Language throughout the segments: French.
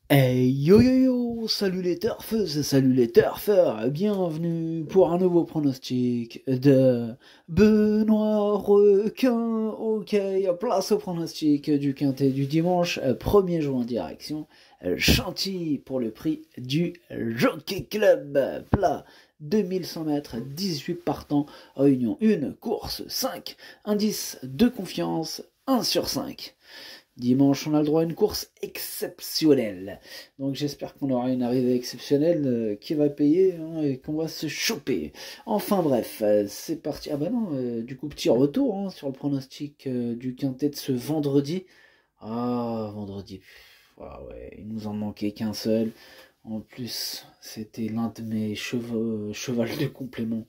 Hey yo yo yo, salut les turfeuses, salut les turfeurs, bienvenue pour un nouveau pronostic de Benoît Requin. Ok, place au pronostic du quintet du dimanche 1er juin direction Chantilly pour le prix du Jockey Club. Plat 2100 mètres, 18 partants, réunion 1, course 5, indice de confiance 1 sur 5. Dimanche, on a le droit à une course exceptionnelle. Donc j'espère qu'on aura une arrivée exceptionnelle qui va payer hein, et qu'on va se choper. Enfin bref, c'est parti. Ah bah non, du coup petit retour hein, sur le pronostic du quintet de ce vendredi. Ah, vendredi. Ah ouais, il nous en manquait qu'un seul. En plus, c'était l'un de mes cheval de complément.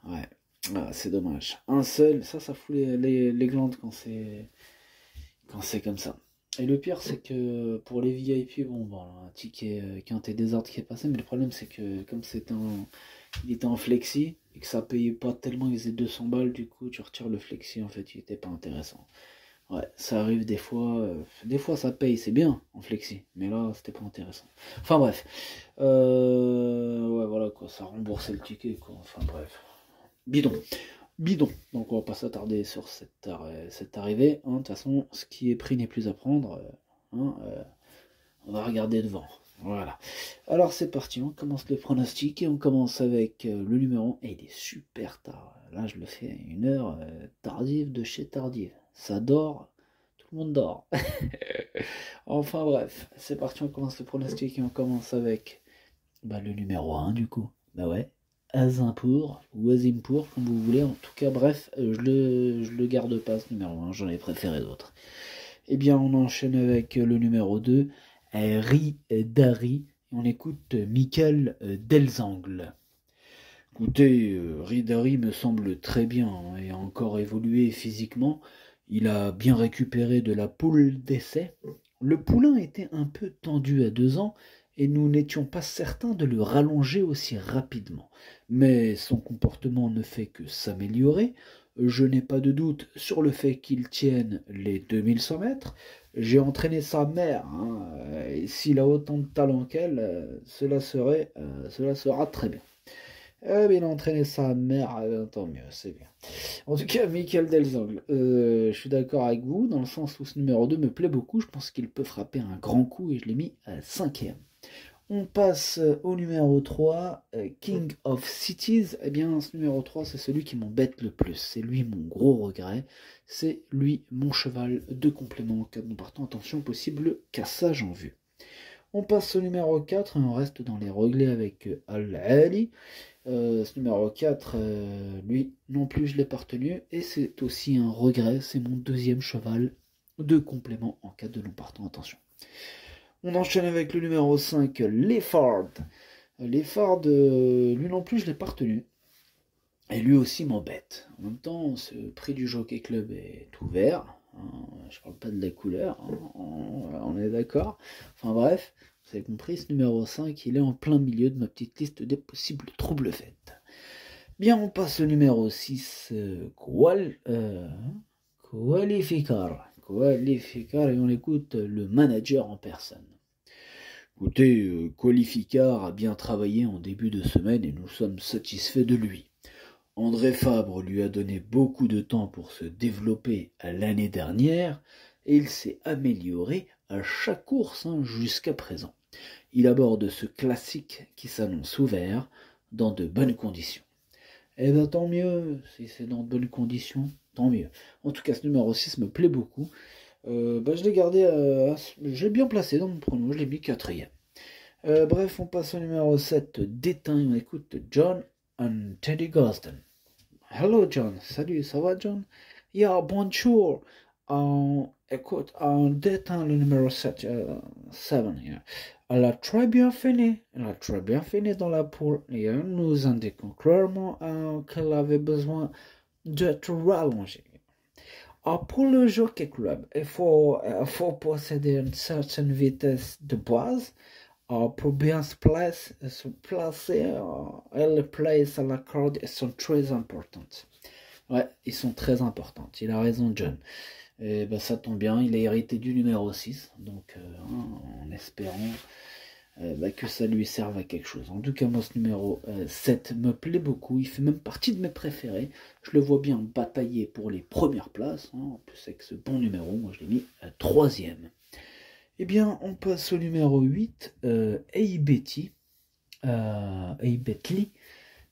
Ouais, ah, c'est dommage. Un seul, ça fout les glandes quand c'est comme ça. Et le pire, c'est que pour les VIP, bon, un ticket quintet des ordres qui est passé, mais le problème, c'est que comme il était en flexi et que ça payait pas tellement, il faisait 200 balles, du coup, tu retires le flexi, en fait, il était pas intéressant. Ouais, ça arrive des fois ça paye, c'est bien en flexi, mais là, c'était pas intéressant. Enfin bref, ouais, voilà quoi, ça remboursait le ticket, quoi. Enfin bref, bidon. Bidon. Donc on va pas s'attarder sur cette arrivée. Hein. De toute façon, ce qui est pris n'est plus à prendre. Hein, on va regarder devant. Voilà. Alors c'est parti, on commence le pronostic et on commence avec le numéro 1. Et il est super tard. Là je le fais à une heure tardive de chez tardive. Ça dort, tout le monde dort. Enfin bref, c'est parti, on commence le pronostic et on commence avec le numéro 1 du coup. Bah ouais. Azinpour ou Azimpour, comme vous voulez. En tout cas, bref, je le garde pas ce numéro 1, j'en ai préféré d'autres. Eh bien, on enchaîne avec le numéro 2, Dari. On écoute Michael Delzangle. Écoutez, Ridari me semble très bien hein, et a encore évolué physiquement. Il a bien récupéré de la poule d'essai. Le poulain était un peu tendu à 2 ans et nous n'étions pas certains de le rallonger aussi rapidement. Mais son comportement ne fait que s'améliorer. Je n'ai pas de doute sur le fait qu'il tienne les 2100 mètres. J'ai entraîné sa mère, hein, et s'il a autant de talent qu'elle, cela sera très bien. Il a entraîné sa mère, tant mieux, c'est bien. En tout cas, Michael Delzangle, je suis d'accord avec vous, dans le sens où ce numéro 2 me plaît beaucoup, je pense qu'il peut frapper un grand coup et je l'ai mis à 5e. On passe au numéro 3, King of Cities. Eh bien, ce numéro 3, c'est celui qui m'embête le plus. C'est lui mon gros regret. C'est lui mon cheval de complément en cas de nous partons. Attention, possible cassage en vue. On passe au numéro 4 et on reste dans les reglés avec Al-Ali. Ce numéro 4, lui non plus je l'ai pas retenu et c'est aussi un regret, c'est mon deuxième cheval de complément en cas de non partant, attention. On enchaîne avec le numéro 5, Leffard. Leffard, lui non plus je l'ai pas retenu. Et lui aussi m'embête. En même temps, ce prix du Jockey Club est ouvert. Hein, je parle pas de la couleur, hein, on est d'accord. Enfin bref, vous avez compris, ce numéro 5, il est en plein milieu de ma petite liste des possibles troubles faites. Bien, on passe au numéro 6, Qualificar. Qualificar, et on écoute le manager en personne. Écoutez, Qualificar a bien travaillé en début de semaine et nous sommes satisfaits de lui. André Fabre lui a donné beaucoup de temps pour se développer l'année dernière et il s'est amélioré à chaque course jusqu'à présent. Il aborde ce classique qui s'annonce ouvert dans de bonnes conditions. Eh bien tant mieux, si c'est dans de bonnes conditions, tant mieux. En tout cas, ce numéro 6 me plaît beaucoup. Je l'ai gardé, je l'ai bien placé dans mon pronom, je l'ai mis 4e. Bref, on passe au numéro 7, Déteint, on écoute John and Teddy Gosden. Hello John, salut, ça va John? Yeah, bonjour. Écoute, Déteint le numéro 7, 7 yeah. Elle a très bien fini, dans la poule et nous indiquons clairement qu'elle avait besoin d'être rallongée. Pour le Jockey Club, faut posséder une certaine vitesse de base pour bien se placer et les places à la corde sont très importantes. Ouais, ils sont très importantes. Il a raison, John. Et ben, ça tombe bien, il a hérité du numéro 6, donc en espérant que ça lui serve à quelque chose. En tout cas, moi, ce numéro 7 me plaît beaucoup, il fait même partie de mes préférés. Je le vois bien batailler pour les premières places, en plus avec ce bon numéro, moi je l'ai mis troisième. Eh bien, on passe au numéro 8, Hey Betty, Hey Betty,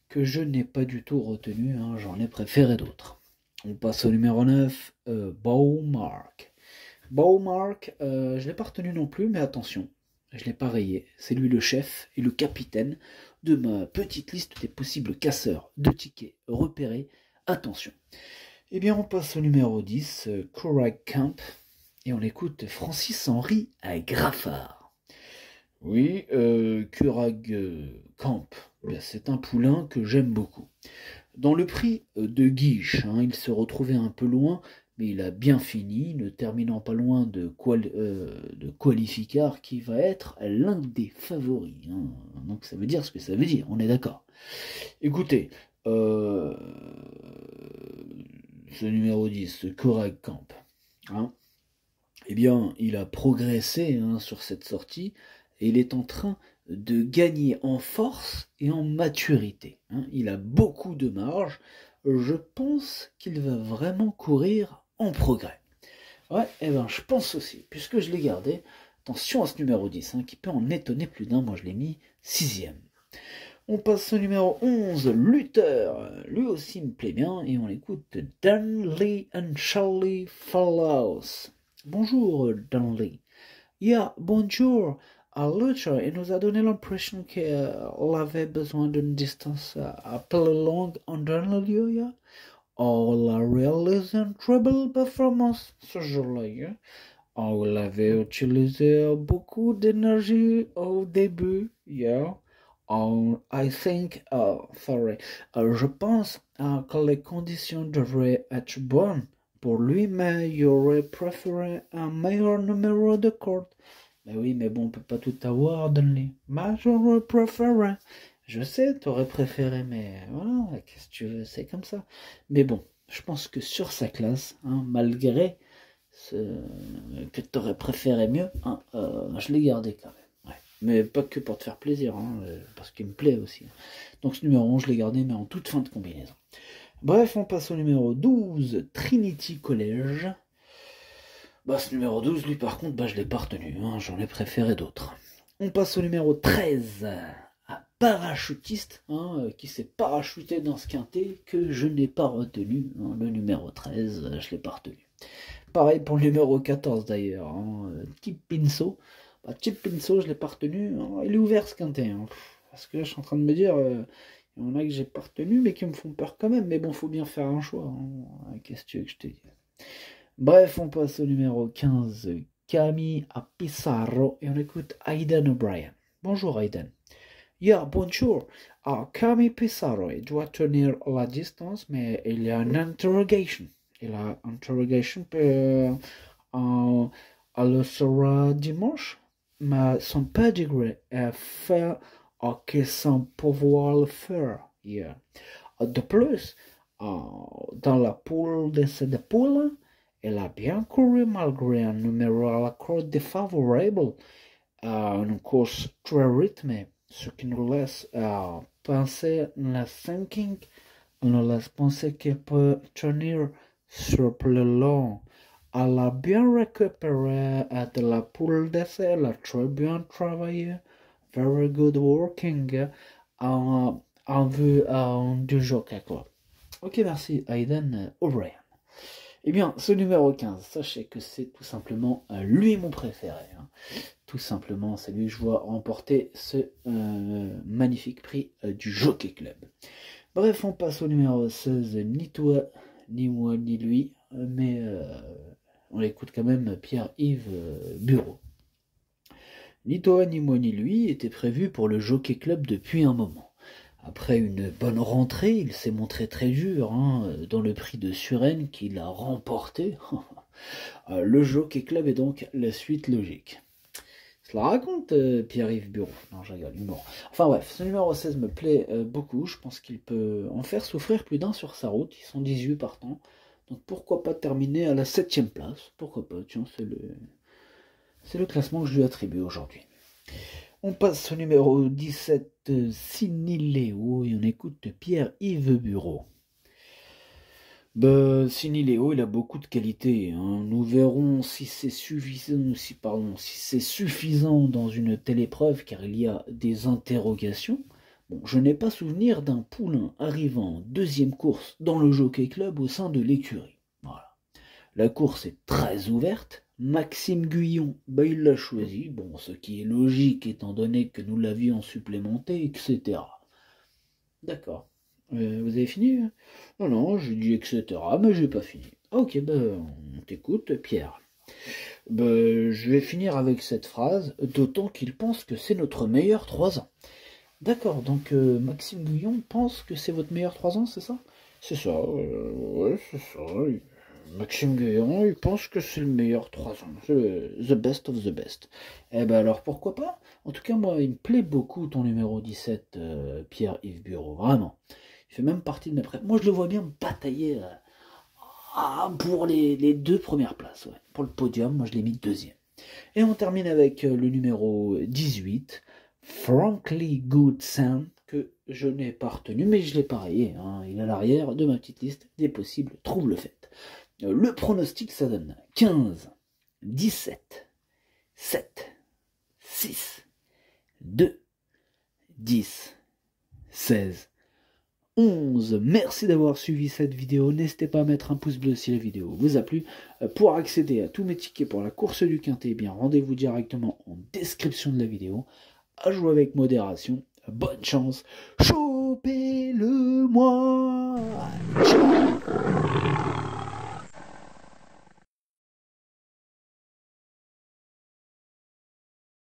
que je n'ai pas du tout retenu, j'en ai préféré d'autres. On passe au numéro 9, Bowmark. Bowmark, je ne l'ai pas retenu non plus, mais attention, je ne l'ai pas rayé. C'est lui le chef et le capitaine de ma petite liste des possibles casseurs de tickets repérés. Attention. Eh bien, on passe au numéro 10, Courage Camp, et on écoute Francis-Henri à Graffard. Oui, Courage Camp, c'est un poulain que j'aime beaucoup. Dans le prix de Guiche, il se retrouvait un peu loin, mais il a bien fini, ne terminant pas loin de Qualificar, qui va être l'un des favoris. Donc ça veut dire ce que ça veut dire, on est d'accord. Écoutez, ce numéro 10, ce Courage Camp, eh bien, il a progressé sur cette sortie, et il est en train de gagner en force et en maturité. Il a beaucoup de marge. Je pense qu'il va vraiment courir en progrès. Ouais, je pense aussi, puisque je l'ai gardé. Attention à ce numéro 10, qui peut en étonner plus d'un. Moi, je l'ai mis 6e. On passe au numéro 11, Luther. Lui aussi me plaît bien, et on écoute Danley and Charlie Fallows. Bonjour, Danley. Yeah, bonjour. Luther, il nous a donné l'impression qu'elle avait besoin d'une distance un peu longue en dernier lieu, yeah? La réalisé une très belle performance ce jour-là, yeah? Il avait utilisé beaucoup d'énergie au début, yeah? I think, je pense que les conditions devraient être bonnes pour lui, mais il aurait préféré un meilleur numéro de corde. Ben oui, mais bon, on peut pas tout avoir, Donley. Mais j'aurais préféré. Je sais, t'aurais préféré, mais voilà, qu'est-ce que tu veux, c'est comme ça. Mais bon, je pense que sur sa classe, malgré que t'aurais préféré mieux, je l'ai gardé quand même. Ouais. Mais pas que pour te faire plaisir, parce qu'il me plaît aussi. Donc ce numéro 11, je l'ai gardé, mais en toute fin de combinaison. Bref, on passe au numéro 12, Trinity College. Ce numéro 12, lui par contre, je l'ai pas retenu, j'en ai préféré d'autres. On passe au numéro 13, un parachutiste, qui s'est parachuté dans ce quintet, que je n'ai pas retenu. Le numéro 13, je l'ai pas retenu. Pareil pour le numéro 14 d'ailleurs, Chip Pinso. Chip Pinso, je l'ai pas retenu, il est ouvert ce quintet. Parce que là, je suis en train de me dire, il y en a que j'ai pas retenu, mais qui me font peur quand même. Mais bon, faut bien faire un choix. Qu'est-ce que tu veux que je te dise? Bref, on passe au numéro 15, Camille à Pissarro, et on écoute Aidan O'Brien. Bonjour Aidan. Yeah, bonjour. Camille Pissarro, il doit tenir la distance, mais il y a une interrogation. Il a une interrogation, elle le sera dimanche, mais son pedigree est fait que sans pouvoir le faire. Yeah. De plus, dans la poule de cette poule, elle a bien couru malgré un numéro à la corde défavorable, une course très rythmée, ce qui nous laisse penser qu'elle peut tenir sur le long. Elle a bien récupéré de la poule d'essai, elle a très bien travaillé, very good working, en vue du Jockey Club. Ok, merci, Aidan O'Brien. Eh bien, ce numéro 15, sachez que c'est tout simplement lui mon préféré. Tout simplement, c'est lui que je vois remporter ce magnifique prix du Jockey Club. Bref, on passe au numéro 16, ni toi, ni moi, ni lui, mais on écoute quand même Pierre-Yves Bureau. Ni toi, ni moi, ni lui était prévu pour le Jockey Club depuis un moment. Après une bonne rentrée, il s'est montré très dur dans le prix de Suresnes qu'il a remporté. Le Jockey Club est donc la suite logique. Cela raconte Pierre-Yves Bureau. Non, je rigole, humour. Enfin bref, ce numéro 16 me plaît beaucoup. Je pense qu'il peut en faire souffrir plus d'un sur sa route. Ils sont 18 partants. Donc pourquoi pas terminer à la 7e place? Pourquoi pas, tiens, c'est le classement que je lui attribue aujourd'hui. On passe au numéro 17, Siniléo, et on écoute Pierre-Yves Bureau. Siniléo, il a beaucoup de qualités. Hein. Nous verrons si c'est suffisant dans une telle épreuve, car il y a des interrogations. Bon, je n'ai pas souvenir d'un poulain arrivant en 2e course dans le Jockey Club au sein de l'écurie. Voilà. La course est très ouverte. Maxime Guyon, il l'a choisi. Bon, ce qui est logique étant donné que nous l'avions supplémenté, etc. D'accord. Vous avez fini? Non, j'ai dit etc. Mais j'ai pas fini. Ok, on t'écoute, Pierre. Je vais finir avec cette phrase, d'autant qu'il pense que c'est notre meilleur 3 ans. D'accord, donc Maxime Guyon pense que c'est votre meilleur 3 ans, c'est ça? C'est ça, ouais, c'est ça. Maxime Guyon, il pense que c'est le meilleur 3 ans. The best of the best. Alors pourquoi pas? En tout cas, moi, il me plaît beaucoup ton numéro 17, Pierre-Yves Bureau, vraiment. Il fait même partie de mes préférés. Moi, je le vois bien batailler pour les 2 premières places. Ouais. Pour le podium, moi, je l'ai mis 2e. Et on termine avec le numéro 18, Frankly Good Sound, que je n'ai pas retenu, mais je l'ai pas rayé. Hein. Il est à l'arrière de ma petite liste des possibles troubles faits. Le pronostic, ça donne 15, 17, 7, 6, 2, 10, 16, 11. Merci d'avoir suivi cette vidéo. N'hésitez pas à mettre un pouce bleu si la vidéo vous a plu. Pour accéder à tous mes tickets pour la course du Quintet, rendez-vous directement en description de la vidéo. À jouer avec modération. Bonne chance. Chopez-le-moi. Ciao.